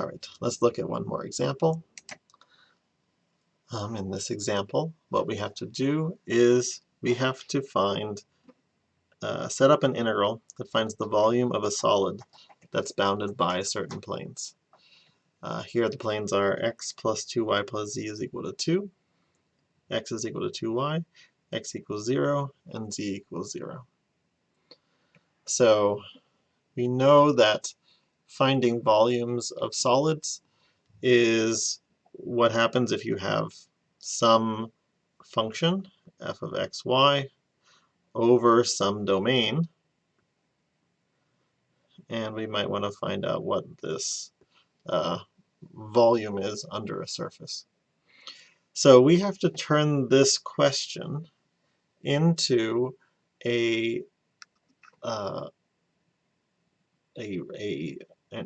All right, let's look at one more example. In this example, what we have to do is we have to set up an integral that finds the volume of a solid that's bounded by certain planes. Here the planes are x plus 2y plus z is equal to 2, x is equal to 2y, x equals 0, and z equals 0. So we know that finding volumes of solids is what happens if you have some function, f of x, y, over some domain, and we might want to find out what this volume is under a surface. So we have to turn this question into an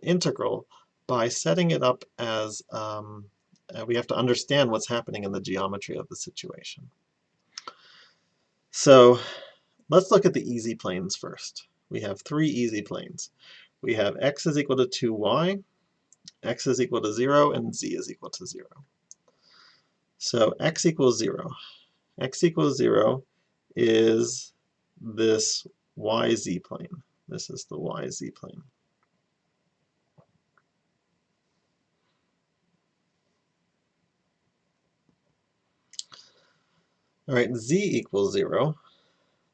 integral by setting it up as we have to understand what's happening in the geometry of the situation. So let's look at the easy planes first. We have three easy planes. We have x is equal to 2y, x is equal to 0, and z is equal to 0. So x equals 0. X equals 0 is this yz plane. This is the yz plane. All right, z equals 0.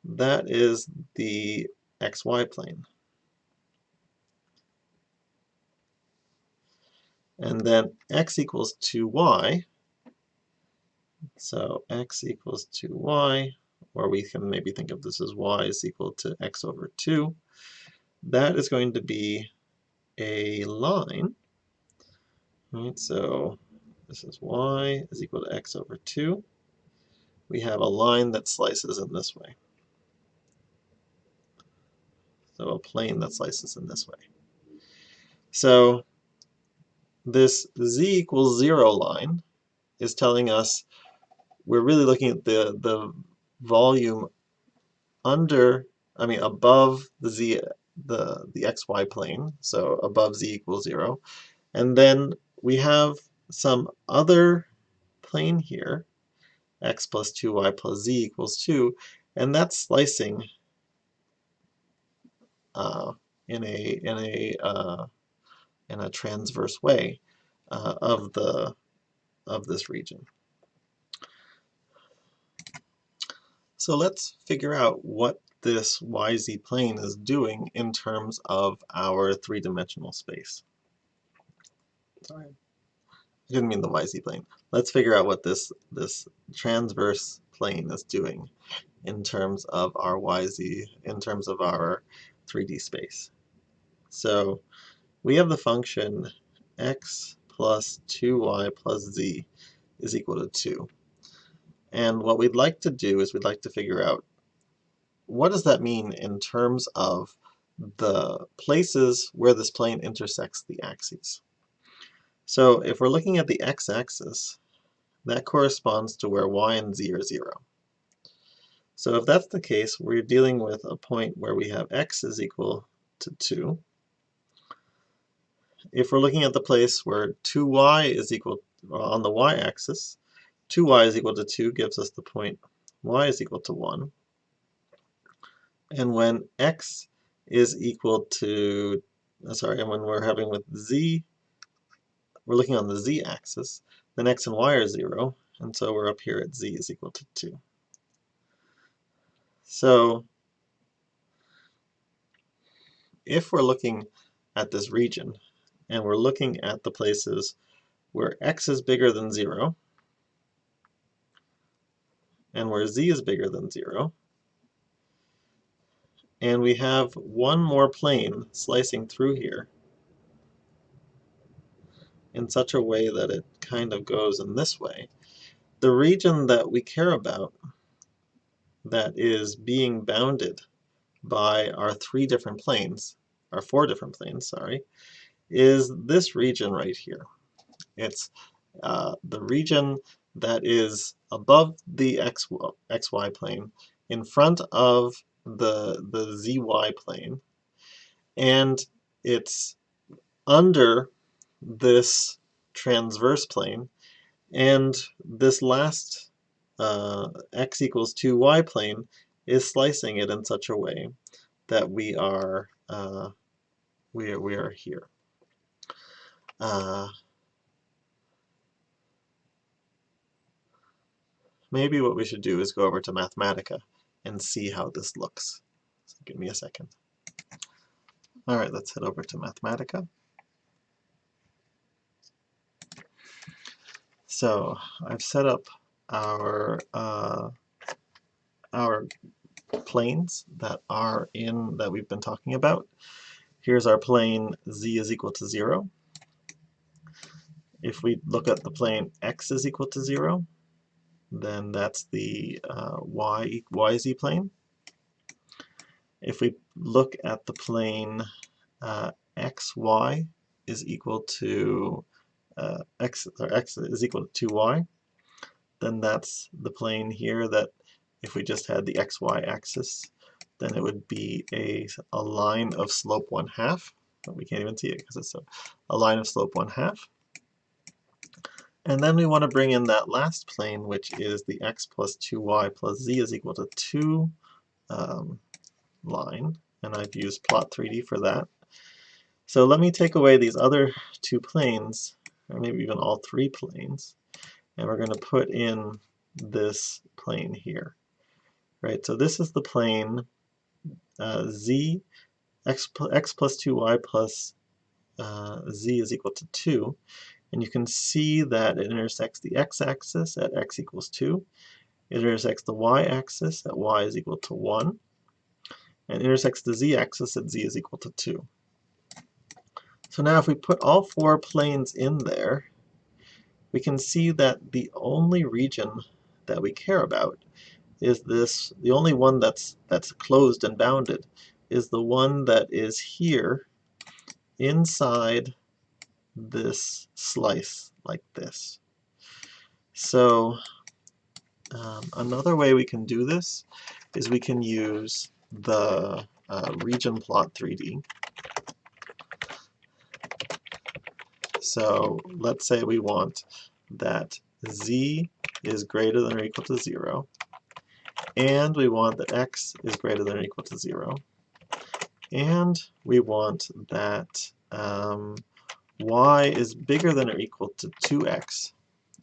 That is the xy plane. And then x equals 2y. So x equals 2y, or we can maybe think of this as y is equal to x over 2. That is going to be a line, right? So this is y is equal to x over 2. We have a line that slices in this way. So a plane that slices in this way. So this z equals 0 line is telling us we're really looking at the volume above the xy plane, so above z equals 0. And then we have some other plane here, x plus 2y plus z equals 2, and that's slicing in a transverse way of this region. So let's figure out what this yz plane is doing in terms of our three-dimensional space. Sorry, I didn't mean the yz plane. Let's figure out what this transverse plane is doing in terms of our yz, in terms of our 3D space. So we have the function x plus 2y plus z is equal to 2. And what we'd like to do is we'd like to figure out what does that mean in terms of the places where this plane intersects the axes. So if we're looking at the x-axis, that corresponds to where y and z are 0. So if that's the case, we're dealing with a point where we have x is equal to 2. If we're looking at the place where 2y is equal, on the y-axis, 2y is equal to 2 gives us the point y is equal to 1. And when x is equal to, and when we're having with z, we're looking on the z-axis, then x and y are 0, and so we're up here at z is equal to 2. So if we're looking at this region, and we're looking at the places where x is bigger than 0, and where z is bigger than 0, and we have one more plane slicing through here in such a way that it kind of goes in this way, the region that we care about that is being bounded by our four different planes, sorry, is this region right here. It's the region that is above the xy plane, in front of the zy plane, and it's under this transverse plane, and this last x equals 2y plane is slicing it in such a way that we are here. Maybe what we should do is go over to Mathematica and see how this looks. So give me a second. All right, let's head over to Mathematica. So I've set up our planes that we've been talking about. Here's our plane z is equal to 0. If we look at the plane x is equal to 0, then that's the yz plane. If we look at the plane xy is equal to x is equal to 2y, then that's the plane here that if we just had the xy axis, then it would be a line of slope 1/2. But we can't even see it because it's a line of slope 1/2. And then we want to bring in that last plane, which is the x plus 2y plus z is equal to 2 line. And I've used plot 3D for that. So let me take away these other two planes, or maybe even all three planes, and we're going to put in this plane here. Right, so this is the plane z, x plus 2y plus z is equal to 2. And you can see that it intersects the x-axis at x equals 2. It intersects the y-axis at y is equal to 1. And intersects the z-axis at z is equal to 2. So now if we put all four planes in there, we can see that the only region that we care about is this, the only one that's closed and bounded is the one that is here inside this slice like this. So another way we can do this is we can use the region plot 3D. So let's say we want that z is greater than or equal to 0, and we want that x is greater than or equal to 0, and we want that y is bigger than or equal to 2x.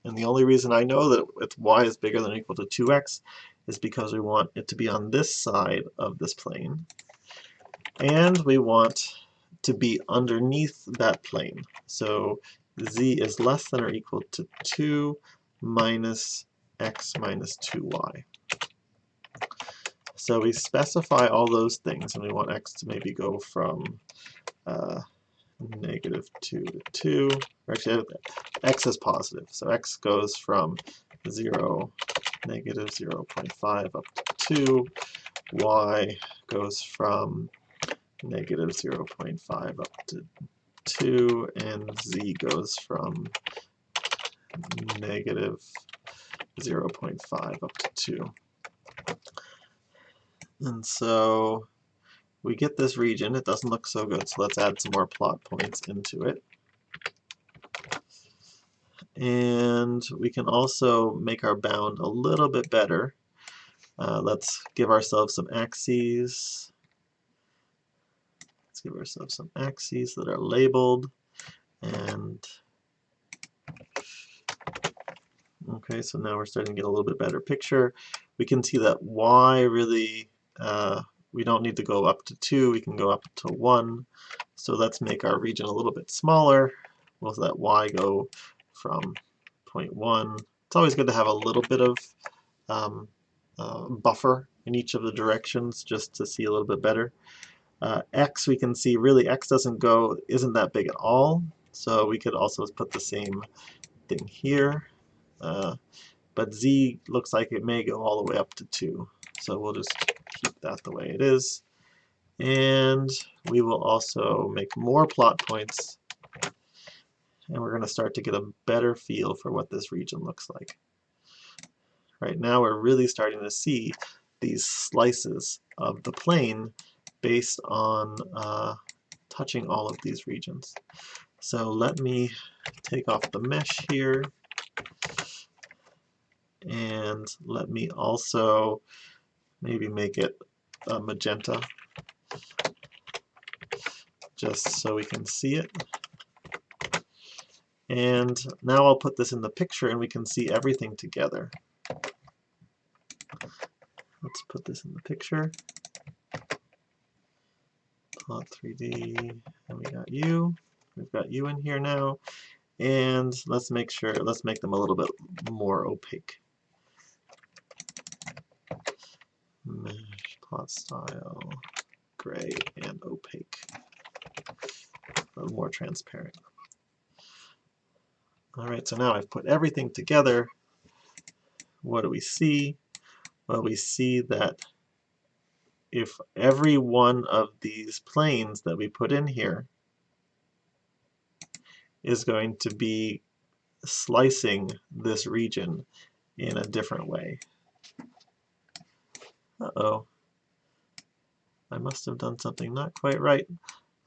And the only reason I know that y is bigger than or equal to 2x is because we want it to be on this side of this plane. And we want to be underneath that plane. So z is less than or equal to 2 minus x minus 2y. So we specify all those things, and we want x to maybe go from -2 to 2. Actually, x is positive, so x goes from 0, negative 0.5 up to 2. Y goes from negative 0.5 up to 2, and z goes from negative 0.5 up to 2. And so we get this region. It doesn't look so good, so let's add some more plot points into it. And we can also make our bound a little bit better. Let's give ourselves some axes. Let's give ourselves some axes that are labeled. And okay, so now we're starting to get a little bit better picture. We can see that y really, we don't need to go up to 2, we can go up to 1. So let's make our region a little bit smaller. We'll let y go from 0.1. It's always good to have a little bit of buffer in each of the directions just to see a little bit better. X, we can see really x isn't that big at all, so we could also put the same thing here. But z looks like it may go all the way up to 2, so we'll just keep that the way it is. And we will also make more plot points, and we're going to start to get a better feel for what this region looks like. Right now we're really starting to see these slices of the plane based on touching all of these regions. So let me take off the mesh here, and let me also maybe make it magenta, just so we can see it. And now I'll put this in the picture and we can see everything together. Let's put this in the picture. Plot 3D, and we got you. We've got you in here now. And let's make them a little bit more opaque. Mesh, plot style, gray, and opaque. A little more transparent. Alright, so now I've put everything together. What do we see? Well, we see that if every one of these planes that we put in here is going to be slicing this region in a different way. Uh-oh. I must have done something not quite right.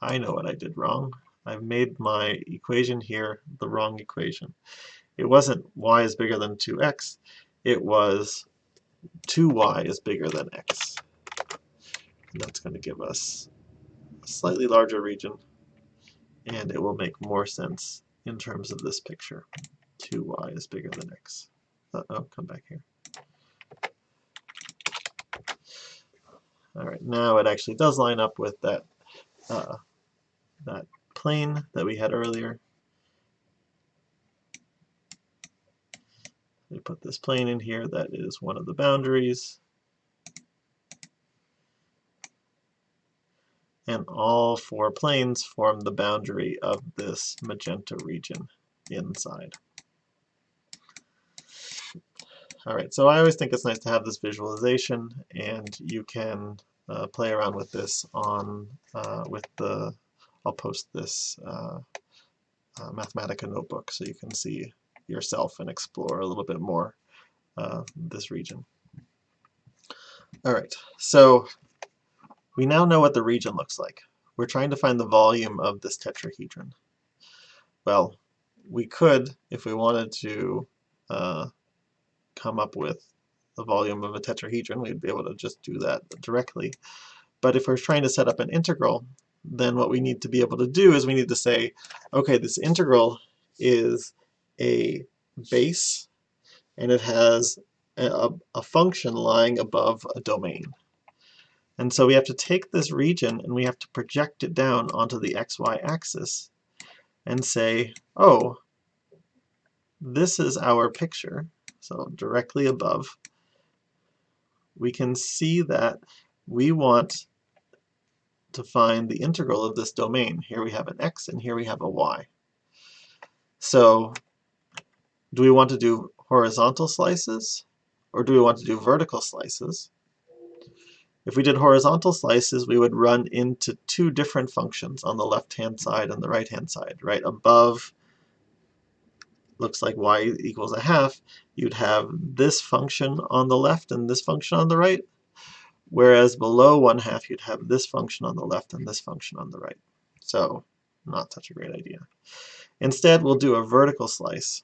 I know what I did wrong. I've made my equation here the wrong equation. It wasn't y is bigger than 2x, it was 2y is bigger than x. And that's going to give us a slightly larger region, and it will make more sense in terms of this picture. 2y is bigger than x. Uh-oh, come back here. Alright, now it actually does line up with that plane that we had earlier. We put this plane in here that is one of the boundaries. And all four planes form the boundary of this magenta region inside. Alright, so I always think it's nice to have this visualization, and you can play around with this on I'll post this Mathematica notebook so you can see yourself and explore a little bit more this region. Alright, so we now know what the region looks like. We're trying to find the volume of this tetrahedron. Well, we could, if we wanted to come up with the volume of a tetrahedron, we'd be able to just do that directly. But if we're trying to set up an integral, then what we need to be able to do is we need to say, okay, this integral is a base, and it has a function lying above a domain. And so we have to take this region and we have to project it down onto the xy axis and say, oh, this is our picture. So directly above, we can see that we want to find the integral of this domain. Here we have an x and here we have a y. So do we want to do horizontal slices or do we want to do vertical slices? If we did horizontal slices, we would run into two different functions on the left-hand side and the right-hand side. Right above looks like y equals a half. You'd have this function on the left and this function on the right, whereas below 1/2 you'd have this function on the left and this function on the right. So not such a great idea. Instead, we'll do a vertical slice.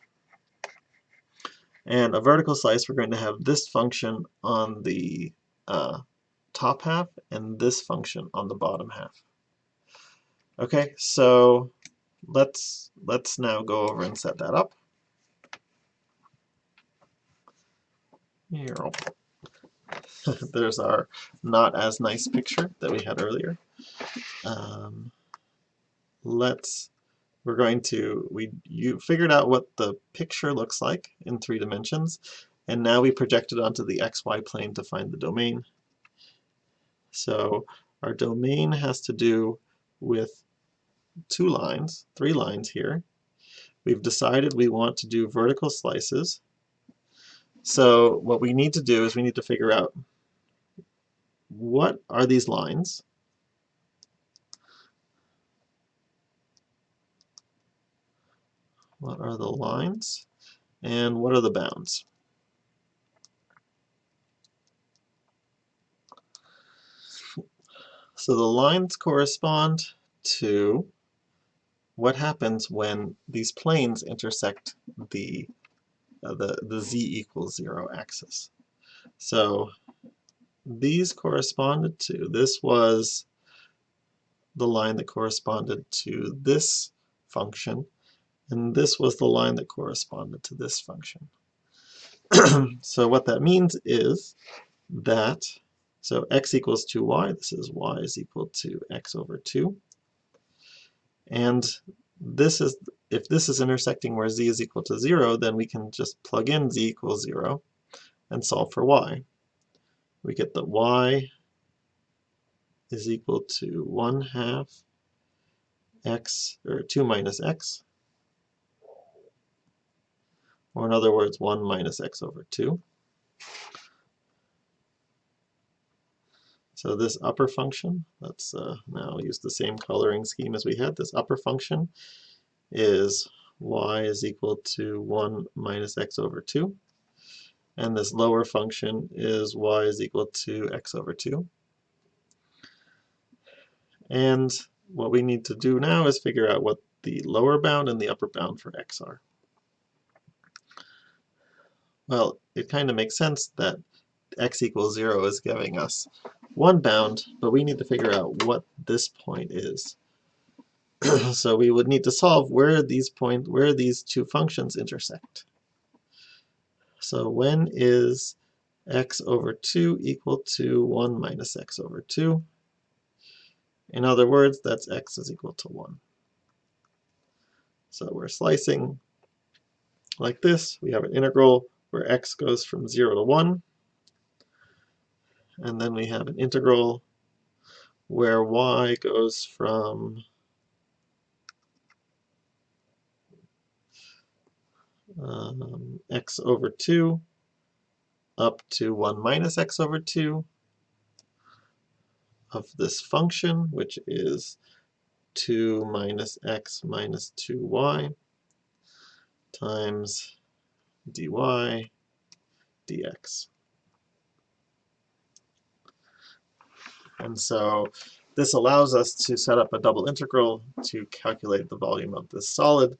And a vertical slice, we're going to have this function on the top half and this function on the bottom half. Okay, so let's now go over and set that up. Here. There's our not as nice picture that we had earlier. You figured out what the picture looks like in 3 dimensions, and now we project it onto the xy plane to find the domain. So our domain has to do with 3 lines here. We've decided we want to do vertical slices. So what we need to do is we need to figure out what are these lines. What are the lines? And what are the bounds? So the lines correspond to what happens when these planes intersect the z equals 0 axis. So these corresponded to, this was the line that corresponded to this function, and this was the line that corresponded to this function. So what that means is that, so x equals 2y, this is y is equal to x over 2. And this is, if this is intersecting where z is equal to 0, then we can just plug in z equals 0 and solve for y. We get that y is equal to 1/2 x, or 2 minus x, or in other words, 1 minus x over 2. So this upper function, let's now use the same coloring scheme as we had. This upper function is y is equal to 1 minus x over 2. And this lower function is y is equal to x over 2. And what we need to do now is figure out what the lower bound and the upper bound for x are. Well, it kind of makes sense that x equals 0 is giving us one bound, but we need to figure out what this point is. So we would need to solve where these two functions intersect. So when is x over 2 equal to 1 minus x over 2? In other words, that's x is equal to 1. So we're slicing like this. We have an integral where x goes from 0 to 1. And then we have an integral where y goes from x over 2 up to 1 minus x over 2 of this function, which is 2 minus x minus 2y times dy dx. And so this allows us to set up a double integral to calculate the volume of this solid.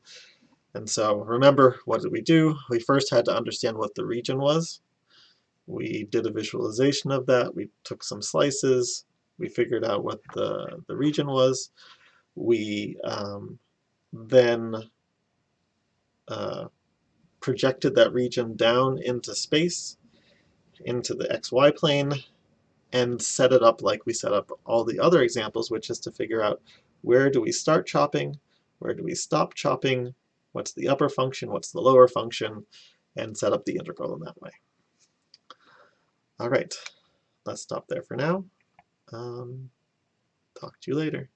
And so remember, what did we do? We first had to understand what the region was. We did a visualization of that. We took some slices. We figured out what the region was. We then projected that region down into space, into the xy plane, and set it up like we set up all the other examples, which is to figure out where do we start chopping, where do we stop chopping, what's the upper function, what's the lower function, and set up the integral in that way. All right, let's stop there for now. Talk to you later.